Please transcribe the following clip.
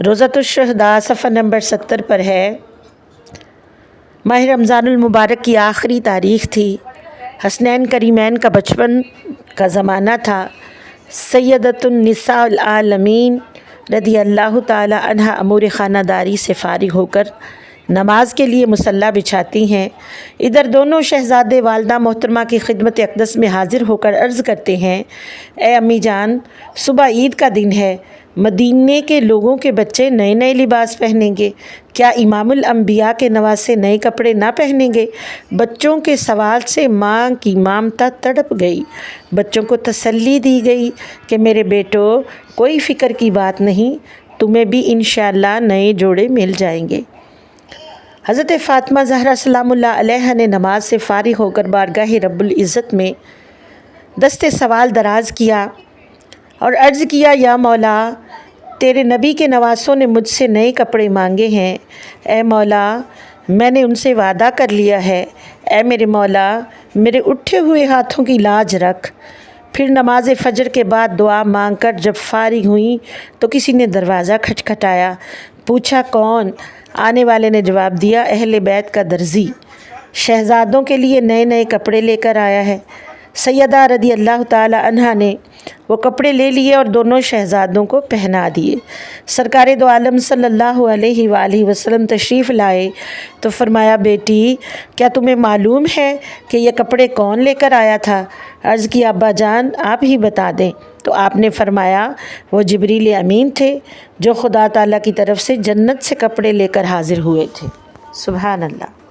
روزۃ الشہداء صفحہ نمبر 70 پر ہے۔ ماہ رمضان المبارک کی آخری تاریخ تھی۔ حسنین کریمین کا بچپن کا زمانہ تھا۔ سیدۃ النساء العالمین رضی اللہ تعالی عنہ امور خانہ داری سے فارغ ہو کر نماز کے لیے مصلی بچھاتی ہیں۔ ادھر دونوں شہزادے والدہ محترمہ کی خدمت اقدس میں حاضر ہو کر عرض کرتے ہیں، اے امی جان، صبح عید کا دن ہے، مدینے کے لوگوں کے بچے نئے نئے لباس پہنیں گے، کیا امام الانبیاء کے نواسے نئے کپڑے نہ پہنیں گے؟ بچوں کے سوال سے ماں کی مامتا تڑپ گئی۔ بچوں کو تسلی دی گئی کہ میرے بیٹو، کوئی فکر کی بات نہیں، تمہیں بھی انشاءاللہ نئے جوڑے مل جائیں گے۔ حضرت فاطمہ زہرا سلام اللہ علیہا نے نماز سے فارغ ہو کر بارگاہ رب العزت میں دست سوال دراز کیا اور عرض کیا، یا مولا، تیرے نبی کے نواسوں نے مجھ سے نئے کپڑے مانگے ہیں، اے مولا، میں نے ان سے وعدہ کر لیا ہے، اے میرے مولا، میرے اٹھے ہوئے ہاتھوں کی لاج رکھ۔ پھر نماز فجر کے بعد دعا مانگ کر جب فارغ ہوئیں تو کسی نے دروازہ کھٹکھٹایا۔ پوچھا، کون؟ آنے والے نے جواب دیا، اہل بیت کا درزی، شہزادوں کے لیے نئے نئے کپڑے لے کر آیا ہے۔ سیدہ رضی اللہ تعالی عنہا نے وہ کپڑے لے لیے اور دونوں شہزادوں کو پہنا دیے۔ سرکار دو عالم صلی اللہ علیہ وآلہ وسلم تشریف لائے تو فرمایا، بیٹی، کیا تمہیں معلوم ہے کہ یہ کپڑے کون لے کر آیا تھا؟ عرض کیا، ابا جان، آپ ہی بتا دیں۔ تو آپ نے فرمایا، وہ جبریل امین تھے جو خدا تعالیٰ کی طرف سے جنت سے کپڑے لے کر حاضر ہوئے تھے۔ سبحان اللہ۔